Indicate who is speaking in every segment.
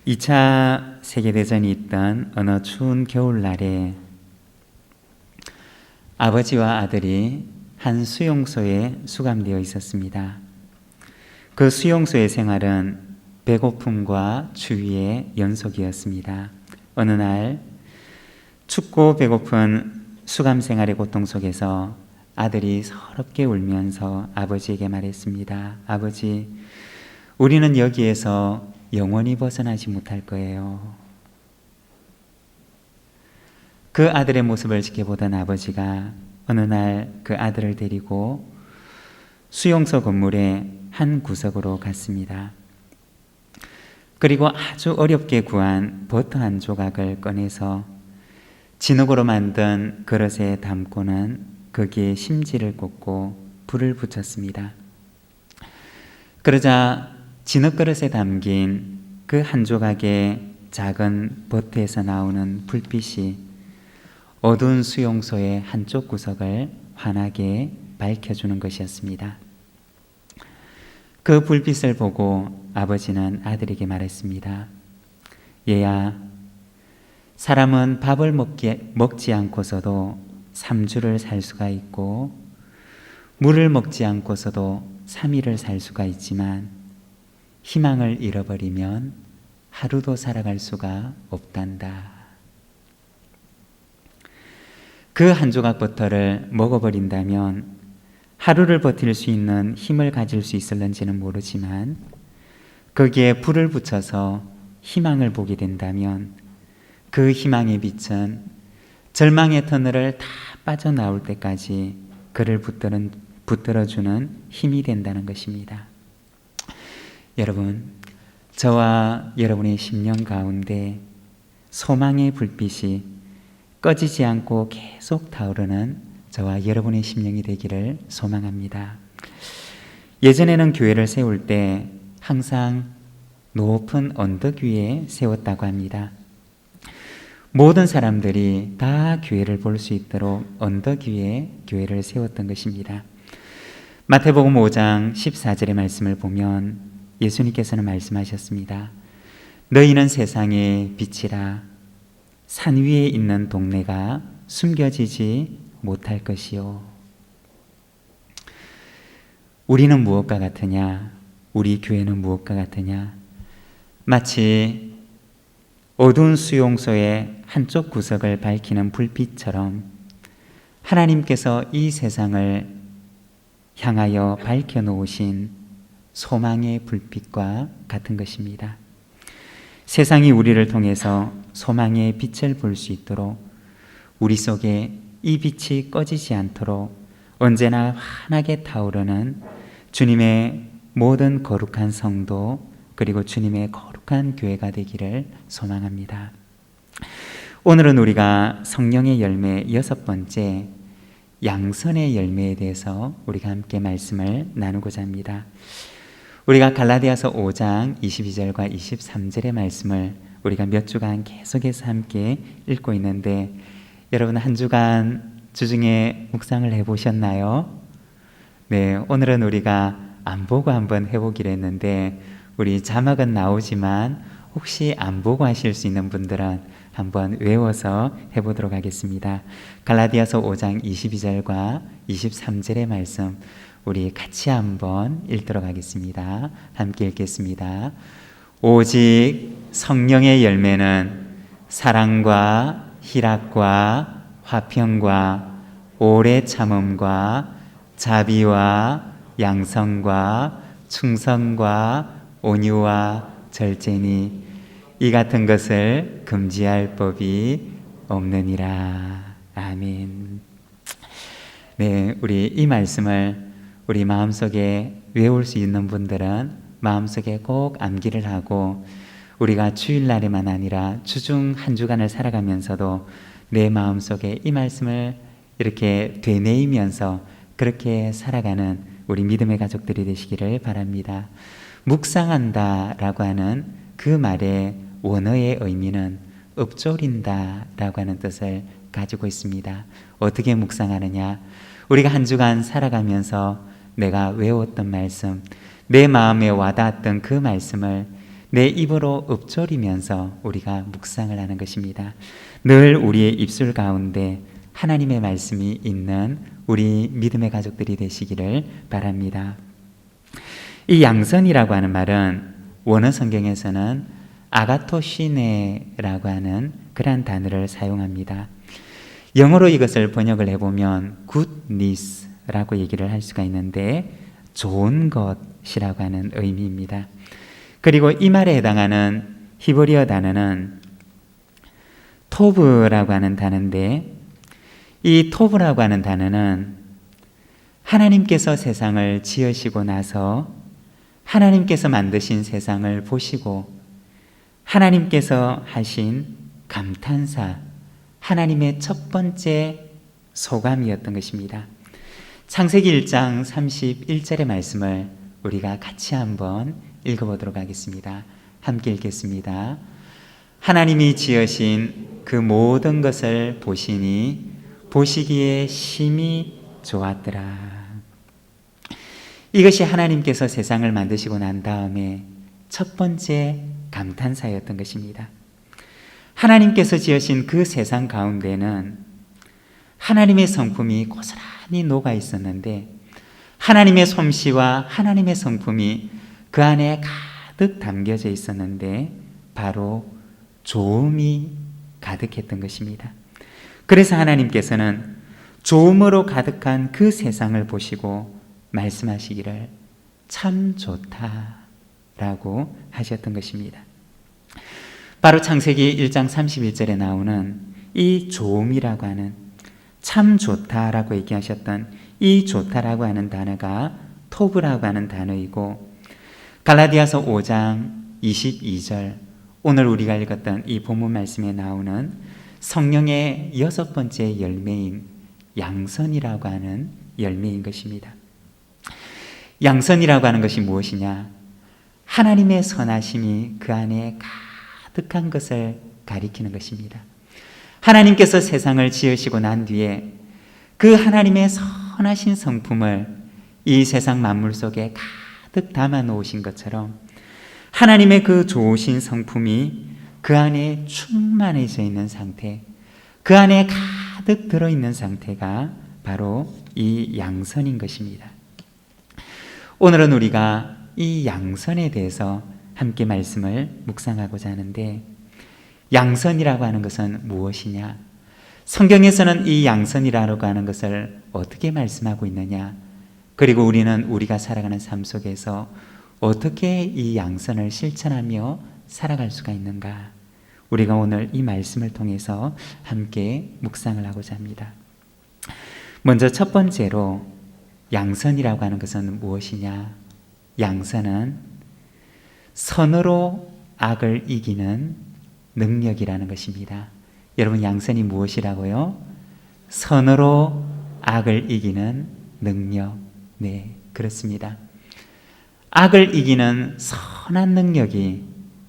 Speaker 1: 2차 세계대전이 있던 어느 추운 겨울날에 아버지와 아들이 한 수용소에 수감되어 있었습니다. 그 수용소의 생활은 배고픔과 추위의 연속이었습니다. 어느 날 춥고 배고픈 수감 생활의 고통 속에서 아들이 서럽게 울면서 아버지에게 말했습니다. 아버지, 우리는 여기에서 영원히 벗어나지 못할 거예요. 그 아들의 모습을 지켜보던 아버지가 어느 날 그 아들을 데리고 수용소 건물의 한 구석으로 갔습니다. 그리고 아주 어렵게 구한 버터 한 조각을 꺼내서 진흙으로 만든 그릇에 담고는 거기에 심지를 꽂고 불을 붙였습니다. 그러자 진흙 그릇에 담긴 그 한 조각의 작은 버터에서 나오는 불빛이 어두운 수용소의 한쪽 구석을 환하게 밝혀주는 것이었습니다. 그 불빛을 보고 아버지는 아들에게 말했습니다. 얘야, 사람은 밥을 먹지 않고서도 3주를 살 수가 있고 물을 먹지 않고서도 3일을 살 수가 있지만 희망을 잃어버리면 하루도 살아갈 수가 없단다. 그 한 조각 버터를 먹어버린다면 하루를 버틸 수 있는 힘을 가질 수 있을는지는 모르지만 거기에 불을 붙여서 희망을 보게 된다면 그 희망의 빛은 절망의 터널을 다 빠져나올 때까지 그를 붙들어주는 힘이 된다는 것입니다. 여러분, 저와 여러분의 심령 가운데 소망의 불빛이 꺼지지 않고 계속 타오르는 저와 여러분의 심령이 되기를 소망합니다. 예전에는 교회를 세울 때 항상 높은 언덕 위에 세웠다고 합니다. 모든 사람들이 다 교회를 볼 수 있도록 언덕 위에 교회를 세웠던 것입니다. 마태복음 5장 14절의 말씀을 보면 예수님께서는 말씀하셨습니다. 너희는 세상의 빛이라. 산 위에 있는 동네가 숨겨지지 못할 것이요. 우리는 무엇과 같으냐? 우리 교회는 무엇과 같으냐? 마치 어두운 수용소의 한쪽 구석을 밝히는 불빛처럼 하나님께서 이 세상을 향하여 밝혀놓으신 소망의 불빛과 같은 것입니다. 세상이 우리를 통해서 소망의 빛을 볼 수 있도록 우리 속에 이 빛이 꺼지지 않도록 언제나 환하게 타오르는 주님의 모든 거룩한 성도 그리고 주님의 거룩한 교회가 되기를 소망합니다. 오늘은 우리가 성령의 열매 6번째 양선의 열매에 대해서 우리가 함께 말씀을 나누고자 합니다. 우리가 갈라디아서 5장 22절과 23절의 말씀을 우리가 몇 주간 계속해서 함께 읽고 있는데 여러분 한 주간 주중에 묵상을 해보셨나요? 네, 오늘은 우리가 안 보고 한번 해보기로 했는데 우리 자막은 나오지만 혹시 안 보고 하실 수 있는 분들은 한번 외워서 해보도록 하겠습니다. 갈라디아서 5장 22절과 23절의 말씀 우리 같이 한번 읽도록 하겠습니다. 함께 읽겠습니다. 오직 성령의 열매는 사랑과 희락과 화평과 오래 참음과 자비와 양성과 충성과 온유와 절제니 이 같은 것을 금지할 법이 없느니라. 아멘. 네, 우리 이 말씀을 우리 마음속에 외울 수 있는 분들은 마음속에 꼭 암기를 하고 우리가 주일날에만 아니라 주중 한 주간을 살아가면서도 내 마음속에 이 말씀을 이렇게 되뇌이면서 그렇게 살아가는 우리 믿음의 가족들이 되시기를 바랍니다. 묵상한다라고 하는 그 말의 원어의 의미는 읊조린다라고 하는 뜻을 가지고 있습니다. 어떻게 묵상하느냐? 우리가 한 주간 살아가면서 내가 외웠던 말씀, 내 마음에 와닿았던 그 말씀을 내 입으로 읊조리면서 우리가 묵상을 하는 것입니다. 늘 우리의 입술 가운데 하나님의 말씀이 있는 우리 믿음의 가족들이 되시기를 바랍니다. 이 양선이라고 하는 말은 원어 성경에서는 아가토시네라고 하는 그러한 단어를 사용합니다. 영어로 이것을 번역을 해보면 goodness라고 얘기를 할 수가 있는데 좋은 것이라고 하는 의미입니다. 그리고 이 말에 해당하는 히브리어 단어는 토브라고 하는 단어인데, 이 토브라고 하는 단어는 하나님께서 세상을 지으시고 나서 하나님께서 만드신 세상을 보시고 하나님께서 하신 감탄사, 하나님의 첫 번째 소감이었던 것입니다. 창세기 1장 31절의 말씀을 우리가 같이 한번 읽어보도록 하겠습니다. 함께 읽겠습니다. 하나님이 지으신 그 모든 것을 보시니 보시기에 심히 좋았더라. 이것이 하나님께서 세상을 만드시고 난 다음에 첫 번째 감탄사였던 것입니다. 하나님께서 지으신 그 세상 가운데는 하나님의 성품이 고스란히 녹아 있었는데 하나님의 솜씨와 하나님의 성품이 그 안에 가득 담겨져 있었는데 바로 좋음이 가득했던 것입니다. 그래서 하나님께서는 좋음으로 가득한 그 세상을 보시고 말씀하시기를 참 좋다라고 하셨던 것입니다. 바로 창세기 1장 31절에 나오는 이 좋음이라고 하는, 참 좋다라고 얘기하셨던 이 좋다라고 하는 단어가 토브라고 하는 단어이고, 갈라디아서 5장 22절, 오늘 우리가 읽었던 이 본문 말씀에 나오는 성령의 6번째 열매인 양선이라고 하는 열매인 것입니다. 양선이라고 하는 것이 무엇이냐? 하나님의 선하심이 그 안에 가득한 것을 가리키는 것입니다. 하나님께서 세상을 지으시고 난 뒤에 그 하나님의 선하신 성품을 이 세상 만물 속에 가득 담아 놓으신 것처럼 하나님의 그 좋으신 성품이 그 안에 충만해져 있는 상태, 그 안에 가득 들어있는 상태가 바로 이 양선인 것입니다. 오늘은 우리가 이 양선에 대해서 함께 말씀을 묵상하고자 하는데, 양선이라고 하는 것은 무엇이냐? 성경에서는 이 양선이라고 하는 것을 어떻게 말씀하고 있느냐? 그리고 우리는 우리가 살아가는 삶 속에서 어떻게 이 양선을 실천하며 살아갈 수가 있는가? 우리가 오늘 이 말씀을 통해서 함께 묵상을 하고자 합니다. 먼저 첫 번째로 양선이라고 하는 것은 무엇이냐? 양선은 선으로 악을 이기는 능력이라는 것입니다. 여러분, 양선이 무엇이라고요? 선으로 악을 이기는 능력. 네, 그렇습니다. 악을 이기는 선한 능력이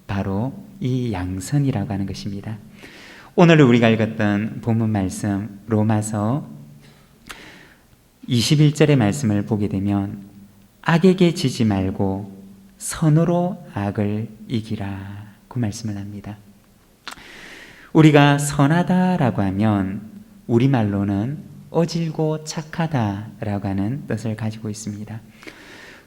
Speaker 1: 바로 이 양선이라고 하는 것입니다. 오늘 우리가 읽었던 본문 말씀 로마서 21절의 말씀을 보게 되면 악에게 지지 말고 선으로 악을 이기라 그 말씀을 합니다. 우리가 선하다라고 하면 우리말로는 어질고 착하다라고 하는 뜻을 가지고 있습니다.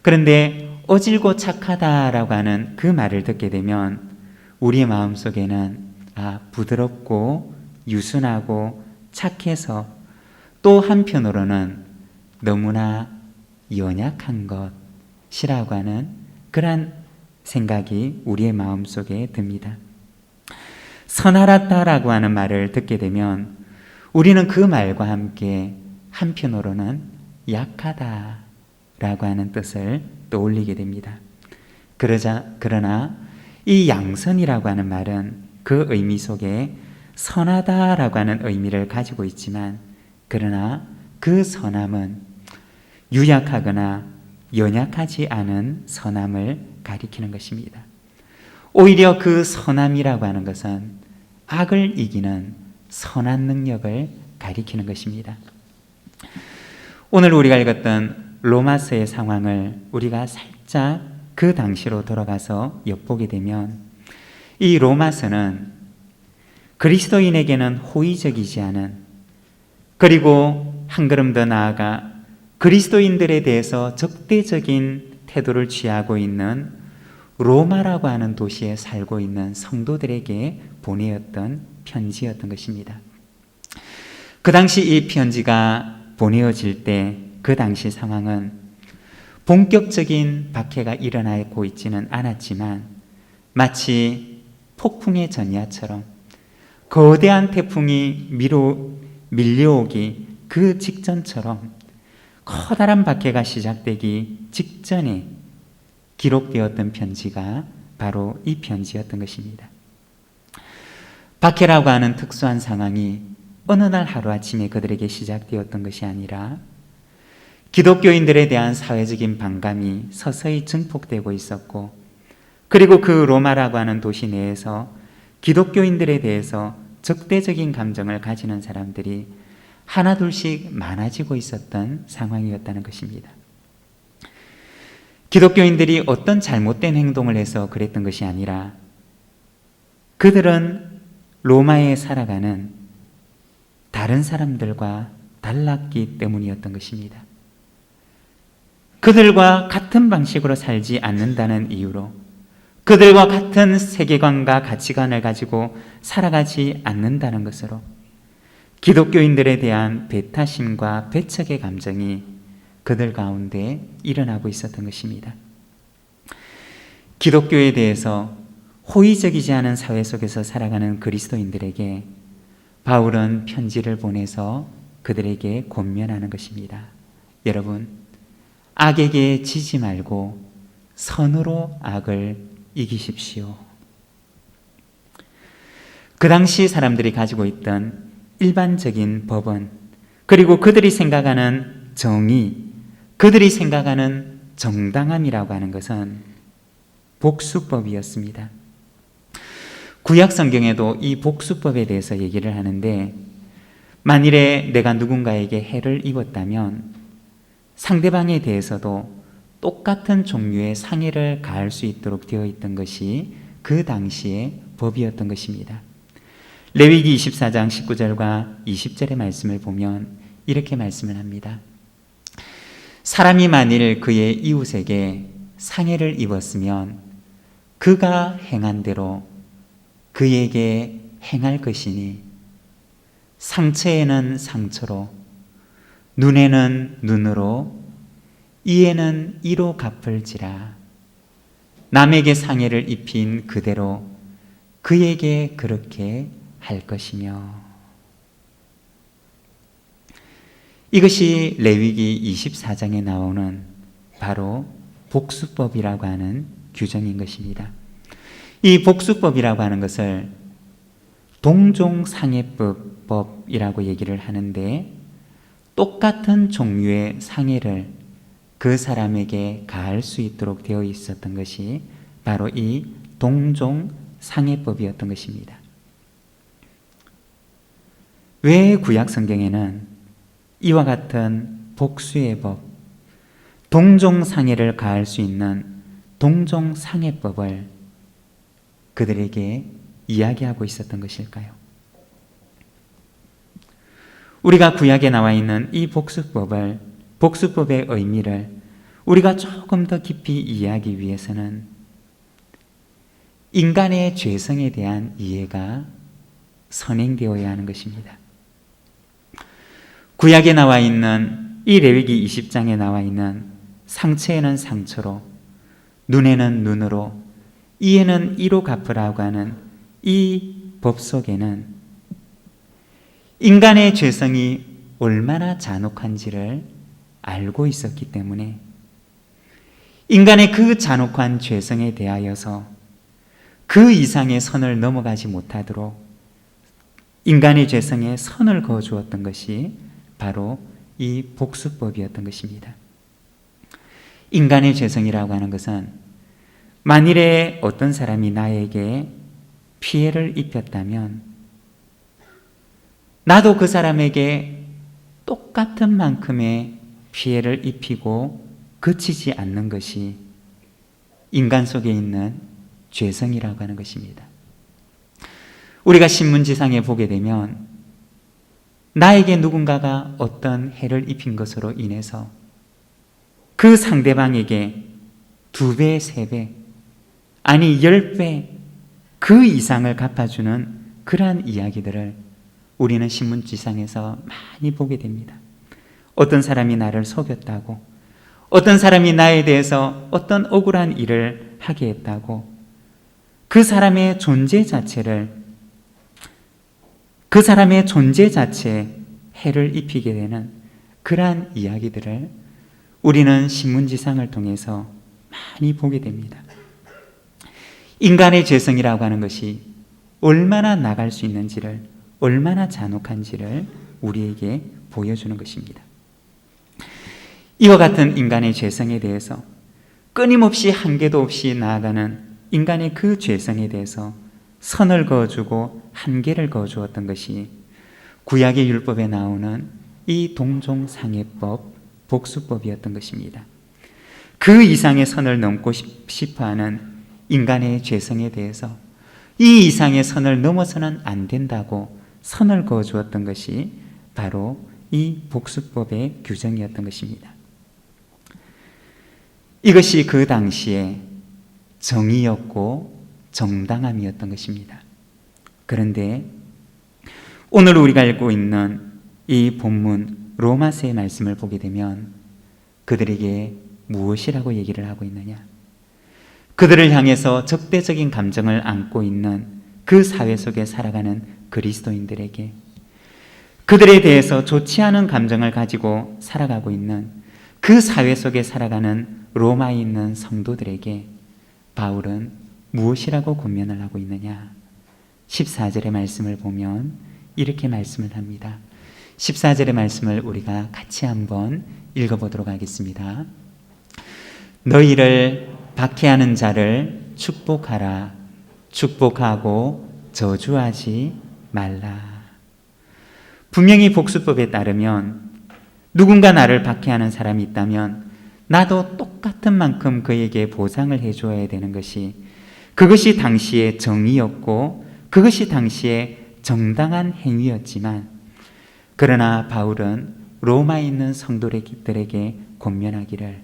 Speaker 1: 그런데 어질고 착하다라고 하는 그 말을 듣게 되면 우리의 마음속에는 부드럽고 유순하고 착해서 또 한편으로는 너무나 연약한 것이라고 하는 그러한 생각이 우리의 마음속에 듭니다. 선하다라고 하는 말을 듣게 되면 우리는 그 말과 함께 한편으로는 약하다라고 하는 뜻을 떠올리게 됩니다. 그러나 이 양선이라고 하는 말은 그 의미 속에 선하다라고 하는 의미를 가지고 있지만, 그러나 그 선함은 유약하거나 연약하지 않은 선함을 가리키는 것입니다. 오히려 그 선함이라고 하는 것은 악을 이기는 선한 능력을 가리키는 것입니다. 오늘 우리가 읽었던 로마서의 상황을 우리가 살짝 그 당시로 돌아가서 엿보게 되면 이 로마서는 그리스도인에게는 호의적이지 않은, 그리고 한 걸음 더 나아가 그리스도인들에 대해서 적대적인 태도를 취하고 있는 로마라고 하는 도시에 살고 있는 성도들에게 보내었던 편지였던 것입니다. 그 당시 이 편지가 보내어질 때 그 당시 상황은 본격적인 박해가 일어나고 있지는 않았지만 마치 폭풍의 전야처럼 거대한 태풍이 밀려오기 그 직전처럼 커다란 박해가 시작되기 직전에 기록되었던 편지가 바로 이 편지였던 것입니다. 박해라고 하는 특수한 상황이 어느 날 하루아침에 그들에게 시작되었던 것이 아니라 기독교인들에 대한 사회적인 반감이 서서히 증폭되고 있었고, 그리고 그 로마라고 하는 도시 내에서 기독교인들에 대해서 적대적인 감정을 가지는 사람들이 하나둘씩 많아지고 있었던 상황이었다는 것입니다. 기독교인들이 어떤 잘못된 행동을 해서 그랬던 것이 아니라 그들은 로마에 살아가는 다른 사람들과 달랐기 때문이었던 것입니다. 그들과 같은 방식으로 살지 않는다는 이유로, 그들과 같은 세계관과 가치관을 가지고 살아가지 않는다는 것으로 기독교인들에 대한 배타심과 배척의 감정이 그들 가운데 일어나고 있었던 것입니다. 기독교에 대해서 호의적이지 않은 사회 속에서 살아가는 그리스도인들에게 바울은 편지를 보내서 그들에게 권면하는 것입니다. 여러분, 악에게 지지 말고 선으로 악을 이기십시오. 그 당시 사람들이 가지고 있던 일반적인 법은, 그리고 그들이 생각하는 정의, 그들이 생각하는 정당함이라고 하는 것은 복수법이었습니다. 구약 성경에도 이 복수법에 대해서 얘기를 하는데, 만일에 내가 누군가에게 해를 입었다면 상대방에 대해서도 똑같은 종류의 상해를 가할 수 있도록 되어 있던 것이 그 당시의 법이었던 것입니다. 레위기 24장 19절과 20절의 말씀을 보면 이렇게 말씀을 합니다. 사람이 만일 그의 이웃에게 상해를 입었으면 그가 행한 대로 그에게 행할 것이니, 상처에는 상처로, 눈에는 눈으로, 이에는 이로 갚을지라. 남에게 상해를 입힌 그대로 그에게 그렇게 할 것이며. 이것이 레위기 24장에 나오는 바로 복수법이라고 하는 규정인 것입니다. 이 복수법이라고 하는 것을 동종상해법이라고 얘기를 하는데, 똑같은 종류의 상해를 그 사람에게 가할 수 있도록 되어 있었던 것이 바로 이 동종상해법이었던 것입니다. 왜 구약 성경에는 이와 같은 복수의 법, 동종상해를 가할 수 있는 동종상해법을 그들에게 이야기하고 있었던 것일까요? 우리가 구약에 나와 있는 이 복수법의 의미를 우리가 조금 더 깊이 이해하기 위해서는 인간의 죄성에 대한 이해가 선행되어야 하는 것입니다. 구약에 나와 있는 이 레위기 20장에 나와 있는 상처에는 상처로, 눈에는 눈으로, 이에는 이로 갚으라고 하는 이 법 속에는 인간의 죄성이 얼마나 잔혹한지를 알고 있었기 때문에 인간의 그 잔혹한 죄성에 대하여서 그 이상의 선을 넘어가지 못하도록 인간의 죄성에 선을 그어주었던 것이 바로 이 복수법이었던 것입니다. 인간의 죄성이라고 하는 것은 만일에 어떤 사람이 나에게 피해를 입혔다면 나도 그 사람에게 똑같은 만큼의 피해를 입히고 그치지 않는 것이 인간 속에 있는 죄성이라고 하는 것입니다. 우리가 신문지상에 보게 되면 나에게 누군가가 어떤 해를 입힌 것으로 인해서 그 상대방에게 2배, 3배, 아니 10배 그 이상을 갚아주는 그러한 이야기들을 우리는 신문지상에서 많이 보게 됩니다. 어떤 사람이 나를 속였다고, 어떤 사람이 나에 대해서 어떤 억울한 일을 하게 했다고, 그 사람의 존재 자체에 해를 입히게 되는 그러한 이야기들을 우리는 신문지상을 통해서 많이 보게 됩니다. 인간의 죄성이라고 하는 것이 얼마나 나갈 수 있는지를, 얼마나 잔혹한지를 우리에게 보여주는 것입니다. 이와 같은 인간의 죄성에 대해서 끊임없이 한계도 없이 나아가는 인간의 그 죄성에 대해서 선을 그어주고 한계를 그어주었던 것이 구약의 율법에 나오는 이 동종상해법, 복수법이었던 것입니다. 그 이상의 선을 넘고 싶어하는 인간의 죄성에 대해서 이 이상의 선을 넘어서는 안 된다고 선을 그어주었던 것이 바로 이 복수법의 규정이었던 것입니다. 이것이 그 당시에 정의였고 정당함이었던 것입니다. 그런데 오늘 우리가 읽고 있는 이 본문 로마서의 말씀을 보게 되면 그들에게 무엇이라고 얘기를 하고 있느냐? 그들을 향해서 적대적인 감정을 안고 있는 그 사회 속에 살아가는 그리스도인들에게, 그들에 대해서 좋지 않은 감정을 가지고 살아가고 있는 그 사회 속에 살아가는 로마에 있는 성도들에게 바울은 무엇이라고 권면을 하고 있느냐? 14절의 말씀을 보면 이렇게 말씀을 합니다. 14절의 말씀을 우리가 같이 한번 읽어보도록 하겠습니다. 너희를 박해하는 자를 축복하라. 축복하고 저주하지 말라. 분명히 복수법에 따르면 누군가 나를 박해하는 사람이 있다면 나도 똑같은 만큼 그에게 보상을 해줘야 되는 것이, 그것이 당시의 정의였고 그것이 당시의 정당한 행위였지만, 그러나 바울은 로마에 있는 성도들에게 권면하기를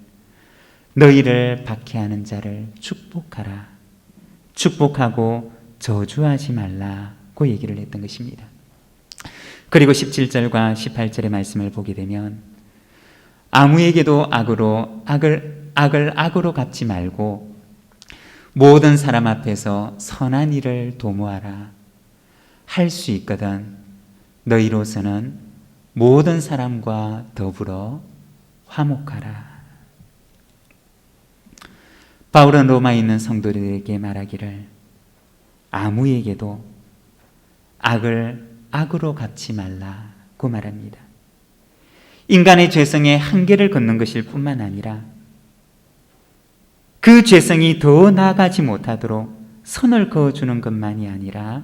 Speaker 1: 너희를 박해하는 자를 축복하라. 축복하고 저주하지 말라고 얘기를 했던 것입니다. 그리고 17절과 18절의 말씀을 보게 되면 아무에게도 악을 악으로 갚지 말고 모든 사람 앞에서 선한 일을 도모하라. 할 수 있거든 너희로서는 모든 사람과 더불어 화목하라. 바울은 로마에 있는 성도들에게 말하기를 아무에게도 악을 악으로 갚지 말라고 말합니다. 인간의 죄성에 한계를 걷는 것일 뿐만 아니라 그 죄성이 더 나아가지 못하도록 선을 그어주는 것만이 아니라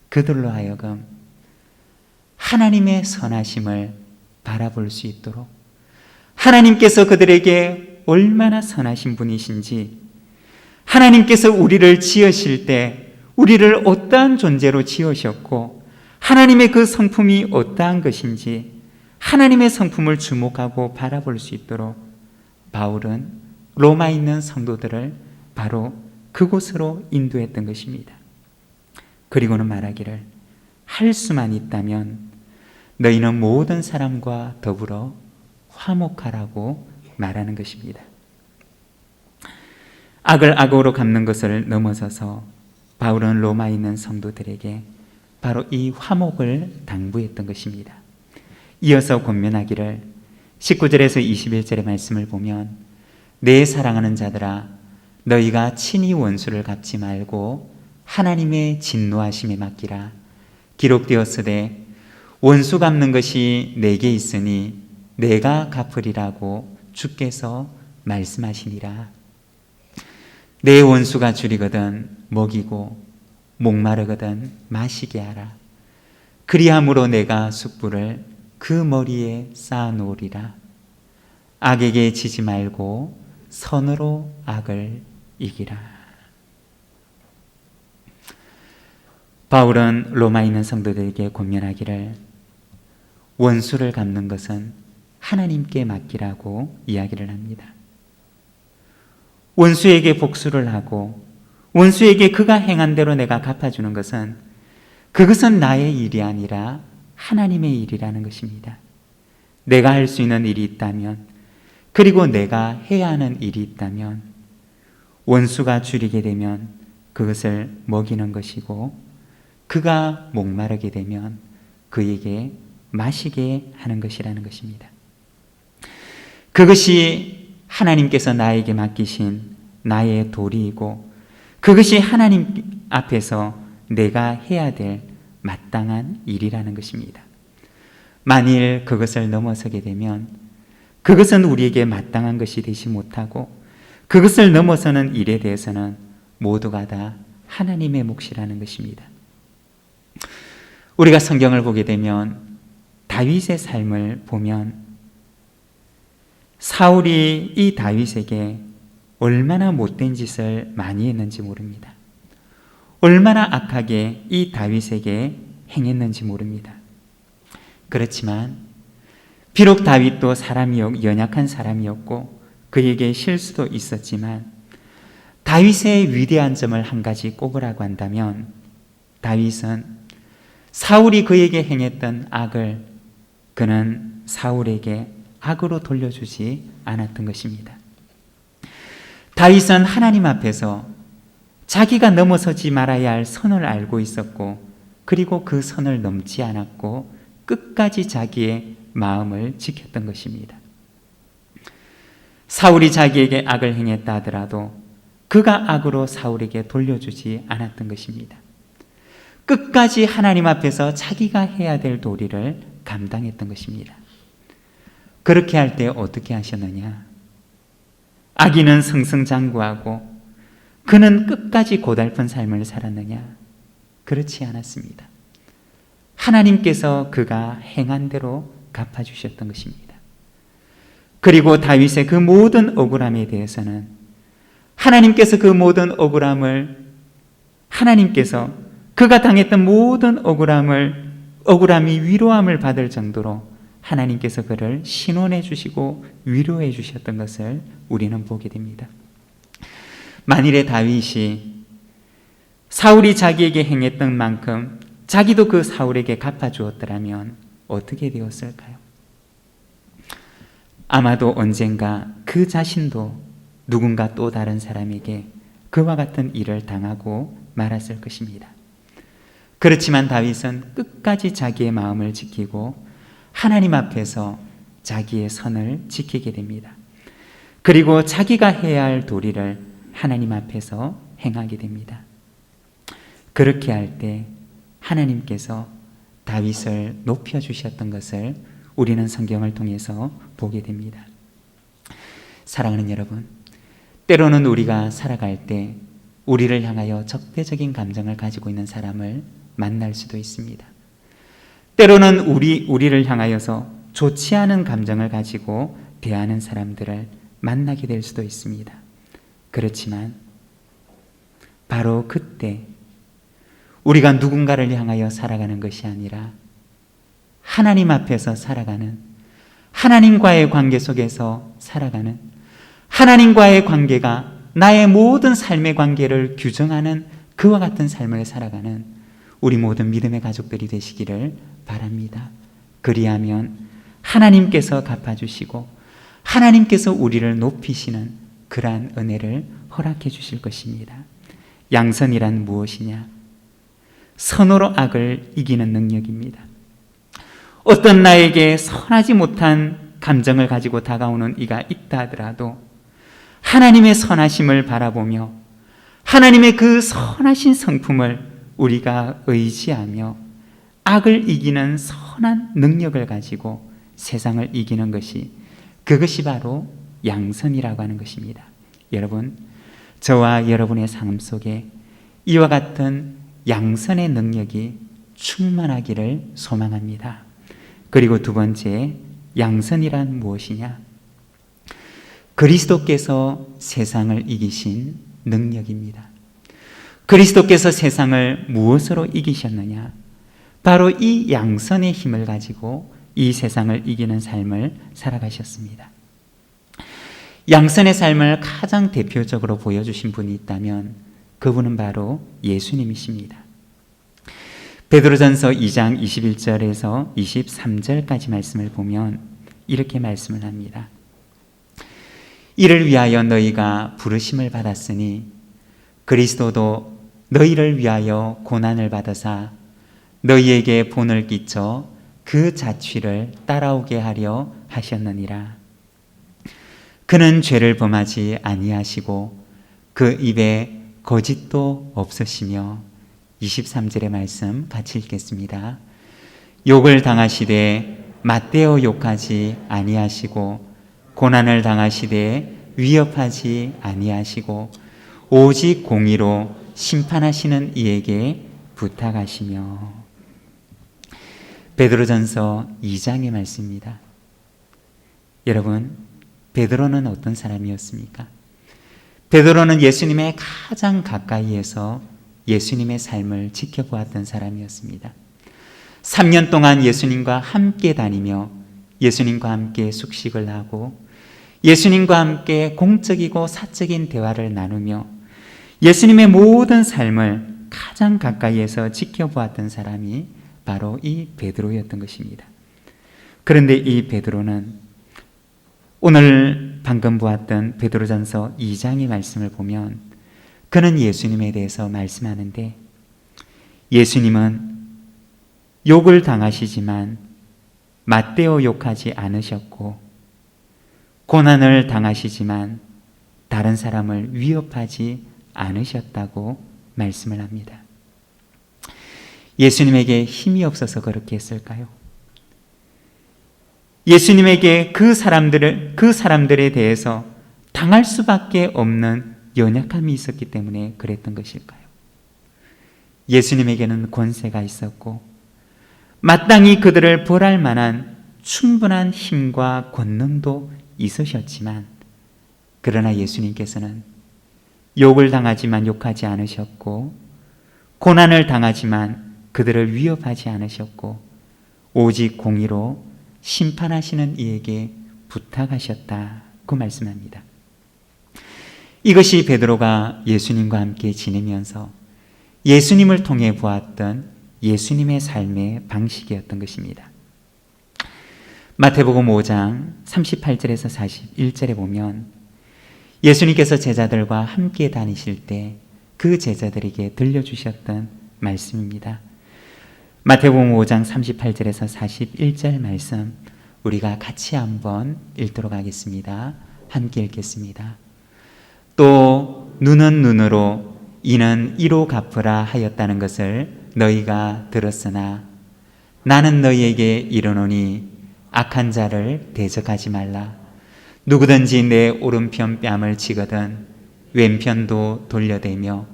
Speaker 1: 그들로 하여금 하나님의 선하심을 바라볼 수 있도록, 하나님께서 그들에게 얼마나 선하신 분이신지, 하나님께서 우리를 지으실 때 우리를 어떠한 존재로 지으셨고 하나님의 그 성품이 어떠한 것인지 하나님의 성품을 주목하고 바라볼 수 있도록 바울은 로마에 있는 성도들을 바로 그곳으로 인도했던 것입니다. 그리고는 말하기를 할 수만 있다면 너희는 모든 사람과 더불어 화목하라고 말하는 것입니다. 악을 악으로 갚는 것을 넘어서서 바울은 로마에 있는 성도들에게 바로 이 화목을 당부했던 것입니다. 이어서 권면하기를 19절에서 21절의 말씀을 보면 내 사랑하는 자들아 너희가 친히 원수를 갚지 말고 하나님의 진노하심에 맡기라. 기록되었으되 원수 갚는 것이 내게 있으니 내가 갚으리라고 주께서 말씀하시니라. 내 원수가 줄이거든 먹이고 목마르거든 마시게 하라. 그리함으로 내가 숯불을 그 머리에 쌓아 놓으리라. 악에게 지지 말고 선으로 악을 이기라. 바울은 로마에 있는 성도들에게 권면하기를 원수를 갚는 것은 하나님께 맡기라고 이야기를 합니다. 원수에게 복수를 하고 원수에게 그가 행한 대로 내가 갚아주는 것은 그것은 나의 일이 아니라 하나님의 일이라는 것입니다. 내가 할 수 있는 일이 있다면, 그리고 내가 해야 하는 일이 있다면 원수가 줄이게 되면 그것을 먹이는 것이고, 그가 목마르게 되면 그에게 마시게 하는 것이라는 것입니다. 그것이 하나님께서 나에게 맡기신 나의 도리이고, 그것이 하나님 앞에서 내가 해야 될 마땅한 일이라는 것입니다. 만일 그것을 넘어서게 되면 그것은 우리에게 마땅한 것이 되지 못하고, 그것을 넘어서는 일에 대해서는 모두가 다 하나님의 몫이라는 것입니다. 우리가 성경을 보게 되면 다윗의 삶을 보면 사울이 이 다윗에게 얼마나 못된 짓을 많이 했는지 모릅니다. 얼마나 악하게 이 다윗에게 행했는지 모릅니다. 그렇지만 비록 다윗도 연약한 사람이었고 그에게 실수도 있었지만, 다윗의 위대한 점을 한 가지 꼽으라고 한다면 다윗은 사울이 그에게 행했던 악을 그는 사울에게 악으로 돌려주지 않았던 것입니다. 다윗은 하나님 앞에서 자기가 넘어서지 말아야 할 선을 알고 있었고, 그리고 그 선을 넘지 않았고 끝까지 자기의 마음을 지켰던 것입니다. 사울이 자기에게 악을 행했다 하더라도 그가 악으로 사울에게 돌려주지 않았던 것입니다. 끝까지 하나님 앞에서 자기가 해야 될 도리를 감당했던 것입니다. 그렇게 할 때 어떻게 하셨느냐? 악인은 승승장구하고 그는 끝까지 고달픈 삶을 살았느냐? 그렇지 않았습니다. 하나님께서 그가 행한 대로 갚아주셨던 것입니다. 그리고 다윗의 그 모든 억울함에 대해서는 하나님께서 그 모든 억울함을, 하나님께서 그가 당했던 모든 억울함이 위로함을 받을 정도로 하나님께서 그를 신원해 주시고 위로해 주셨던 것을 우리는 보게 됩니다. 만일에 다윗이 사울이 자기에게 행했던 만큼 자기도 그 사울에게 갚아주었더라면 어떻게 되었을까요? 아마도 언젠가 그 자신도 누군가 또 다른 사람에게 그와 같은 일을 당하고 말았을 것입니다. 그렇지만 다윗은 끝까지 자기의 마음을 지키고 하나님 앞에서 자기의 선을 지키게 됩니다. 그리고 자기가 해야 할 도리를 하나님 앞에서 행하게 됩니다. 그렇게 할 때 하나님께서 다윗을 높여주셨던 것을 우리는 성경을 통해서 보게 됩니다. 사랑하는 여러분, 때로는 우리가 살아갈 때 우리를 향하여 적대적인 감정을 가지고 있는 사람을 만날 수도 있습니다. 때로는 우리를 향하여서 좋지 않은 감정을 가지고 대하는 사람들을 만나게 될 수도 있습니다. 그렇지만 바로 그때 우리가 누군가를 향하여 살아가는 것이 아니라 하나님 앞에서 살아가는, 하나님과의 관계 속에서 살아가는, 하나님과의 관계가 나의 모든 삶의 관계를 규정하는 그와 같은 삶을 살아가는 우리 모든 믿음의 가족들이 되시기를 바랍니다. 그리하면 하나님께서 갚아주시고 하나님께서 우리를 높이시는 그러한 은혜를 허락해 주실 것입니다. 양선이란 무엇이냐? 선으로 악을 이기는 능력입니다. 어떤 나에게 선하지 못한 감정을 가지고 다가오는 이가 있다 하더라도 하나님의 선하심을 바라보며 하나님의 그 선하신 성품을 우리가 의지하며 악을 이기는 선한 능력을 가지고 세상을 이기는 것이, 그것이 바로 양선이라고 하는 것입니다. 여러분, 저와 여러분의 삶 속에 이와 같은 양선의 능력이 충만하기를 소망합니다. 그리고 두 번째, 양선이란 무엇이냐? 그리스도께서 세상을 이기신 능력입니다. 그리스도께서 세상을 무엇으로 이기셨느냐? 바로 이 양선의 힘을 가지고 이 세상을 이기는 삶을 살아가셨습니다. 양선의 삶을 가장 대표적으로 보여주신 분이 있다면 그분은 바로 예수님이십니다. 베드로전서 2장 21절에서 23절까지 말씀을 보면 이렇게 말씀을 합니다. 이를 위하여 너희가 부르심을 받았으니 그리스도도 너희를 위하여 고난을 받으사 너희에게 본을 끼쳐 그 자취를 따라오게 하려 하셨느니라. 그는 죄를 범하지 아니하시고 그 입에 거짓도 없으시며 23절의 말씀 같이 읽겠습니다. 욕을 당하시되 맞대어 욕하지 아니하시고 고난을 당하시되 위협하지 아니하시고 오직 공의로 심판하시는 이에게 부탁하시며. 베드로전서 2장의 말씀입니다. 여러분, 베드로는 어떤 사람이었습니까? 베드로는 예수님의 가장 가까이에서 예수님의 삶을 지켜보았던 사람이었습니다. 3년 동안 예수님과 함께 다니며 예수님과 함께 숙식을 하고 예수님과 함께 공적이고 사적인 대화를 나누며 예수님의 모든 삶을 가장 가까이에서 지켜보았던 사람이 바로 이 베드로였던 것입니다. 그런데 이 베드로는 오늘 방금 보았던 베드로전서 2장의 말씀을 보면 그는 예수님에 대해서 말씀하는데 예수님은 욕을 당하시지만 맞대어 욕하지 않으셨고 고난을 당하시지만 다른 사람을 위협하지 않으셨다고 말씀을 합니다. 예수님에게 힘이 없어서 그렇게 했을까요? 예수님에게 그 사람들에 대해서 당할 수밖에 없는 연약함이 있었기 때문에 그랬던 것일까요? 예수님에게는 권세가 있었고 마땅히 그들을 벌할 만한 충분한 힘과 권능도 있으셨지만 그러나 예수님께서는 욕을 당하지만 욕하지 않으셨고 고난을 당하지만 그들을 위협하지 않으셨고 오직 공의로 심판하시는 이에게 부탁하셨다고 말씀합니다. 이것이 베드로가 예수님과 함께 지내면서 예수님을 통해 보았던 예수님의 삶의 방식이었던 것입니다. 마태복음 5장 38절에서 41절에 보면 예수님께서 제자들과 함께 다니실 때 그 제자들에게 들려주셨던 말씀입니다. 마태복음 5장 38절에서 41절 말씀 우리가 같이 한번 읽도록 하겠습니다. 함께 읽겠습니다. 또 눈은 눈으로 이는 이로 갚으라 하였다는 것을 너희가 들었으나 나는 너희에게 이르노니 악한 자를 대적하지 말라. 누구든지 내 오른편 뺨을 치거든 왼편도 돌려대며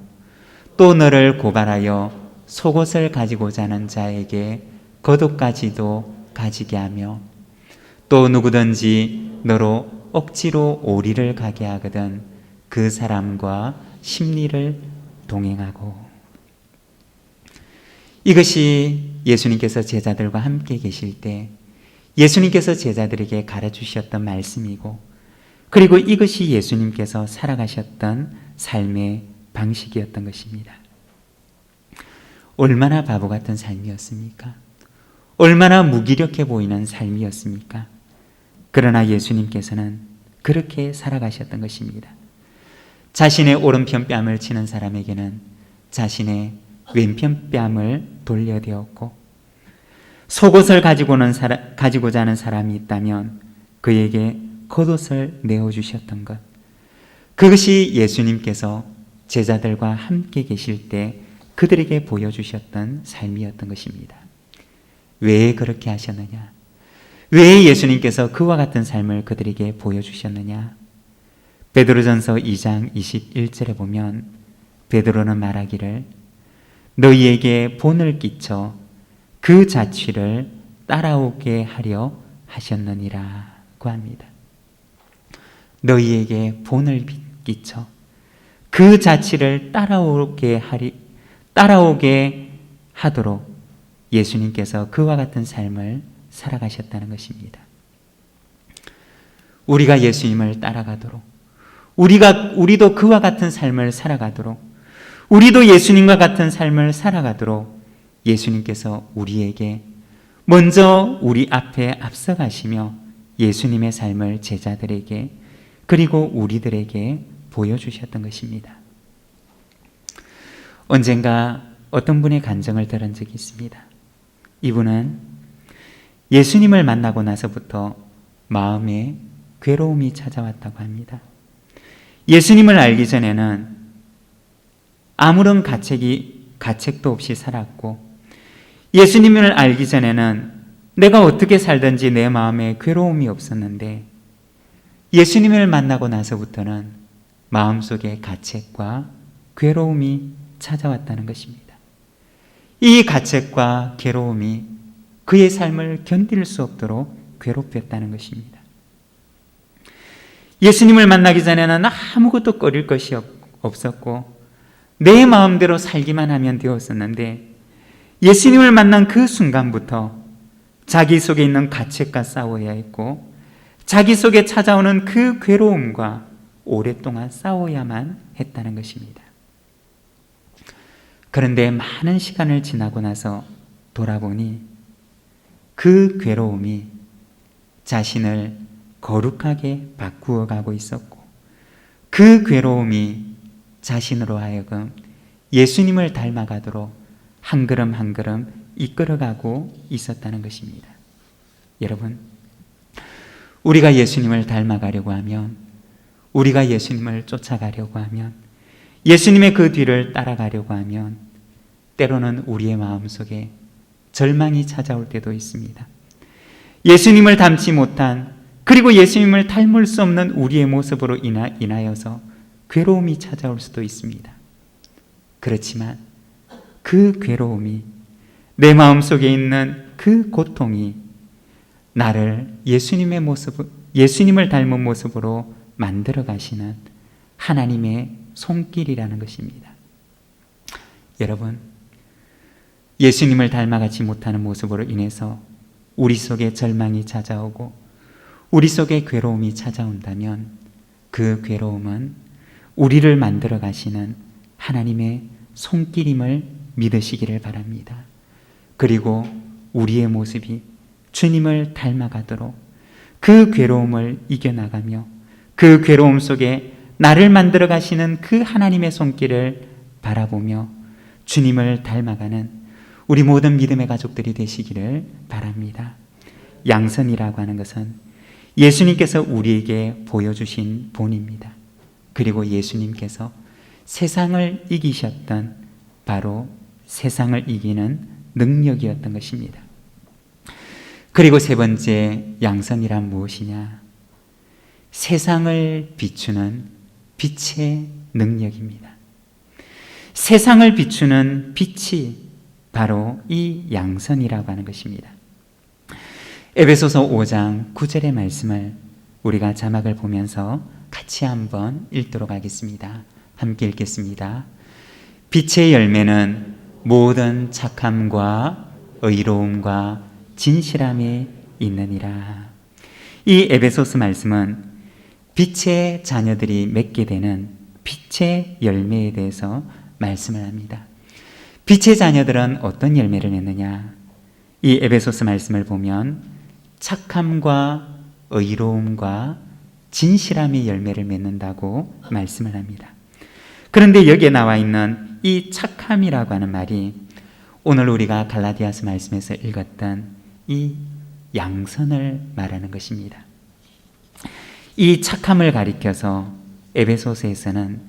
Speaker 1: 또 너를 고발하여 속옷을 가지고자 하는 자에게 겉옷까지도 가지게 하며 또 누구든지 너로 억지로 오리를 가게 하거든 그 사람과 심리를 동행하고. 이것이 예수님께서 제자들과 함께 계실 때 예수님께서 제자들에게 가르치셨던 말씀이고 그리고 이것이 예수님께서 살아가셨던 삶의 방식이었던 것입니다. 얼마나 바보 같은 삶이었습니까? 얼마나 무기력해 보이는 삶이었습니까? 그러나 예수님께서는 그렇게 살아가셨던 것입니다. 자신의 오른편 뺨을 치는 사람에게는 자신의 왼편 뺨을 돌려대었고 속옷을 가지고자 하는 사람이 있다면 그에게 겉옷을 내어주셨던 것, 그것이 예수님께서 제자들과 함께 계실 때 그들에게 보여주셨던 삶이었던 것입니다. 왜 그렇게 하셨느냐? 왜 예수님께서 그와 같은 삶을 그들에게 보여주셨느냐? 베드로전서 2장 21절에 보면 베드로는 말하기를 너희에게 본을 끼쳐 그 자취를 따라오게 하려 하셨느니라고 합니다. 너희에게 본을 끼쳐 그 자취를 따라오게 하도록 예수님께서 그와 같은 삶을 살아가셨다는 것입니다. 우리가 예수님을 따라가도록, 우리도 그와 같은 삶을 살아가도록, 우리도 예수님과 같은 삶을 살아가도록 예수님께서 우리에게 먼저 우리 앞에 앞서가시며 예수님의 삶을 제자들에게 그리고 우리들에게 보여주셨던 것입니다. 언젠가 어떤 분의 간증을 들은 적이 있습니다. 이분은 예수님을 만나고 나서부터 마음에 괴로움이 찾아왔다고 합니다. 예수님을 알기 전에는 아무런 가책도 없이 살았고, 예수님을 알기 전에는 내가 어떻게 살든지 내 마음에 괴로움이 없었는데, 예수님을 만나고 나서부터는 마음속에 가책과 괴로움이 찾아왔다는 것입니다. 이 가책과 괴로움이 그의 삶을 견딜 수 없도록 괴롭혔다는 것입니다. 예수님을 만나기 전에는 아무것도 꺼릴 것이 없었고 내 마음대로 살기만 하면 되었었는데, 예수님을 만난 그 순간부터 자기 속에 있는 가책과 싸워야 했고, 자기 속에 찾아오는 그 괴로움과 오랫동안 싸워야만 했다는 것입니다. 그런데 많은 시간을 지나고 나서 돌아보니 그 괴로움이 자신을 거룩하게 바꾸어 가고 있었고, 그 괴로움이 자신으로 하여금 예수님을 닮아가도록 한 걸음 한 걸음 이끌어가고 있었다는 것입니다. 여러분, 우리가 예수님을 닮아가려고 하면, 우리가 예수님을 쫓아가려고 하면, 예수님의 그 뒤를 따라가려고 하면 때로는 우리의 마음속에 절망이 찾아올 때도 있습니다. 예수님을 닮지 못한, 그리고 예수님을 닮을 수 없는 우리의 모습으로 인하여서 괴로움이 찾아올 수도 있습니다. 그렇지만 그 괴로움이, 내 마음속에 있는 그 고통이 나를 예수님을 닮은 모습으로 만들어 가시는 하나님의 손길이라는 것입니다. 여러분, 예수님을 닮아가지 못하는 모습으로 인해서 우리 속에 절망이 찾아오고 우리 속에 괴로움이 찾아온다면, 그 괴로움은 우리를 만들어 가시는 하나님의 손길임을 믿으시기를 바랍니다. 그리고 우리의 모습이 주님을 닮아가도록 그 괴로움을 이겨나가며 그 괴로움 속에 나를 만들어 가시는 그 하나님의 손길을 바라보며 주님을 닮아가는 우리 모든 믿음의 가족들이 되시기를 바랍니다. 양선이라고 하는 것은 예수님께서 우리에게 보여주신 본입니다. 그리고 예수님께서 세상을 이기셨던 바로 세상을 이기는 능력이었던 것입니다. 그리고 세 번째, 양선이란 무엇이냐? 세상을 비추는 빛의 능력입니다. 세상을 비추는 빛이 바로 이 양선이라고 하는 것입니다. 에베소서 5장 9절의 말씀을 우리가 자막을 보면서 같이 한번 읽도록 하겠습니다. 함께 읽겠습니다. 빛의 열매는 모든 착함과 의로움과 진실함에 있느니라. 이 에베소서 말씀은 빛의 자녀들이 맺게 되는 빛의 열매에 대해서 말씀을 합니다. 빛의 자녀들은 어떤 열매를 맺느냐? 이 에베소서 말씀을 보면 착함과 의로움과 진실함의 열매를 맺는다고 말씀을 합니다. 그런데 여기에 나와 있는 이 착함이라고 하는 말이 오늘 우리가 갈라디아서 말씀에서 읽었던 이 양선을 말하는 것입니다. 이 착함을 가리켜서 에베소서에서는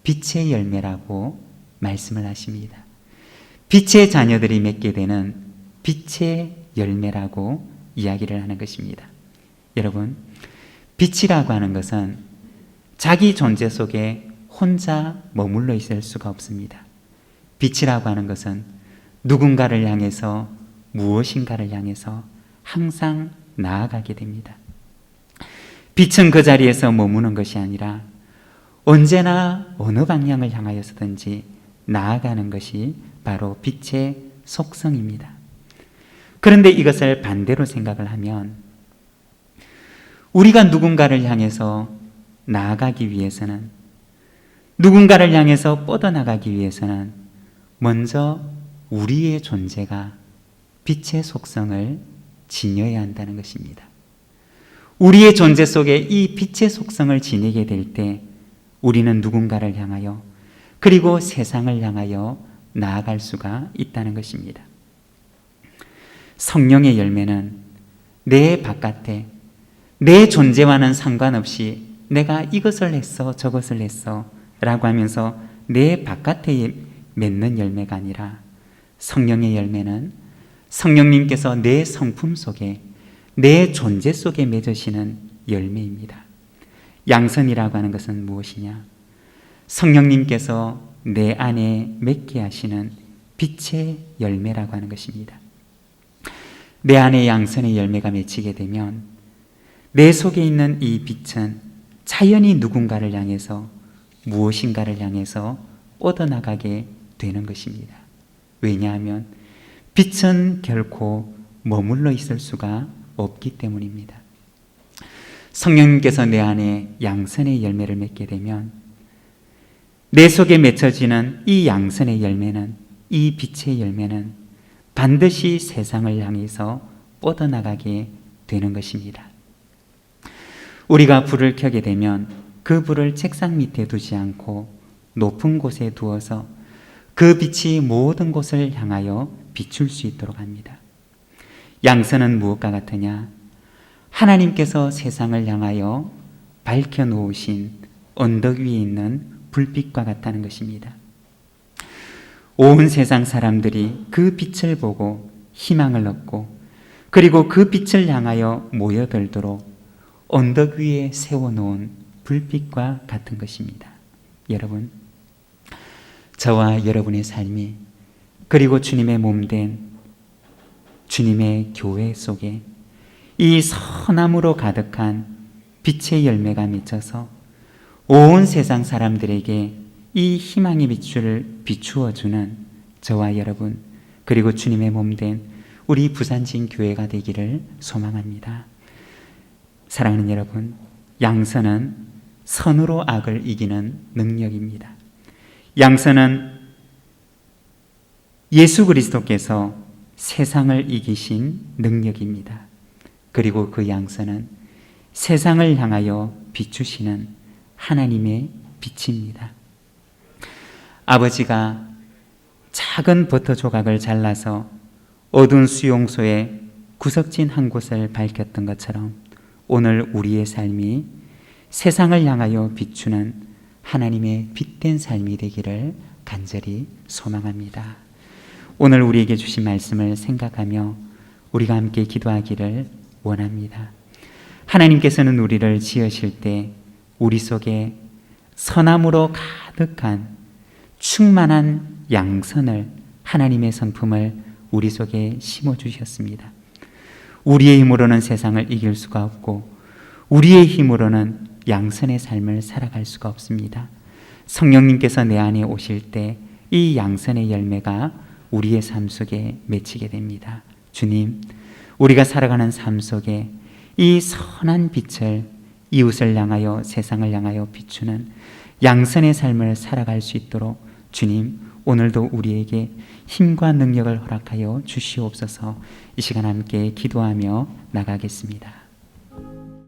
Speaker 1: 빛의 열매라고 말씀을 하십니다. 빛의 자녀들이 맺게 되는 빛의 열매라고 이야기를 하는 것입니다. 여러분, 빛이라고 하는 것은 자기 존재 속에 혼자 머물러 있을 수가 없습니다. 빛이라고 하는 것은 누군가를 향해서, 무엇인가를 향해서 항상 나아가게 됩니다. 빛은 그 자리에서 머무는 것이 아니라 언제나 어느 방향을 향하여서든지 나아가는 것이 바로 빛의 속성입니다. 그런데 이것을 반대로 생각을 하면 우리가 누군가를 향해서 나아가기 위해서는, 누군가를 향해서 뻗어나가기 위해서는 먼저 우리의 존재가 빛의 속성을 지녀야 한다는 것입니다. 우리의 존재 속에 이 빛의 속성을 지니게 될 때 우리는 누군가를 향하여, 그리고 세상을 향하여 나아갈 수가 있다는 것입니다. 성령의 열매는 내 바깥에, 내 존재와는 상관없이 내가 이것을 했어 저것을 했어 라고 하면서 내 바깥에 맺는 열매가 아니라, 성령의 열매는 성령님께서 내 성품 속에, 내 존재 속에 맺으시는 열매입니다. 양선이라고 하는 것은 무엇이냐? 성령님께서 내 안에 맺게 하시는 빛의 열매라고 하는 것입니다. 내 안에 양선의 열매가 맺히게 되면 내 속에 있는 이 빛은 자연히 누군가를 향해서, 무엇인가를 향해서 뻗어나가게 되는 것입니다. 왜냐하면 빛은 결코 머물러 있을 수가 없기 때문입니다. 성령님께서 내 안에 양선의 열매를 맺게 되면 내 속에 맺혀지는 이 양선의 열매는, 이 빛의 열매는 반드시 세상을 향해서 뻗어나가게 되는 것입니다. 우리가 불을 켜게 되면 그 불을 책상 밑에 두지 않고 높은 곳에 두어서 그 빛이 모든 곳을 향하여 비출 수 있도록 합니다. 양선은 무엇과 같으냐? 하나님께서 세상을 향하여 밝혀놓으신 언덕 위에 있는 불빛과 같다는 것입니다. 온 세상 사람들이 그 빛을 보고 희망을 얻고, 그리고 그 빛을 향하여 모여들도록 언덕 위에 세워놓은 불빛과 같은 것입니다. 여러분, 저와 여러분의 삶이, 그리고 주님의 몸된 주님의 교회 속에 이 선함으로 가득한 빛의 열매가 맺혀서 온 세상 사람들에게 이 희망의 빛을 비추어주는 저와 여러분, 그리고 주님의 몸된 우리 부산진 교회가 되기를 소망합니다. 사랑하는 여러분, 양선은 선으로 악을 이기는 능력입니다. 양선은 예수 그리스도께서 세상을 이기신 능력입니다. 그리고 그 양선은 세상을 향하여 비추시는 하나님의 빛입니다. 아버지가 작은 버터 조각을 잘라서 어두운 수용소에 구석진 한 곳을 밝혔던 것처럼 오늘 우리의 삶이 세상을 향하여 비추는 하나님의 빛된 삶이 되기를 간절히 소망합니다. 오늘 우리에게 주신 말씀을 생각하며 우리가 함께 기도하기를 원합니다. 하나님께서는 우리를 지으실 때 우리 속에 선함으로 가득한 충만한 양선을, 하나님의 성품을 우리 속에 심어주셨습니다. 우리의 힘으로는 세상을 이길 수가 없고 우리의 힘으로는 양선의 삶을 살아갈 수가 없습니다. 성령님께서 내 안에 오실 때 이 양선의 열매가 우리의 삶 속에 맺히게 됩니다. 주님, 우리가 살아가는 삶 속에 이 선한 빛을 이웃을 향하여, 세상을 향하여 비추는 양선의 삶을 살아갈 수 있도록 주님, 오늘도 우리에게 힘과 능력을 허락하여 주시옵소서. 이 시간 함께 기도하며 나가겠습니다.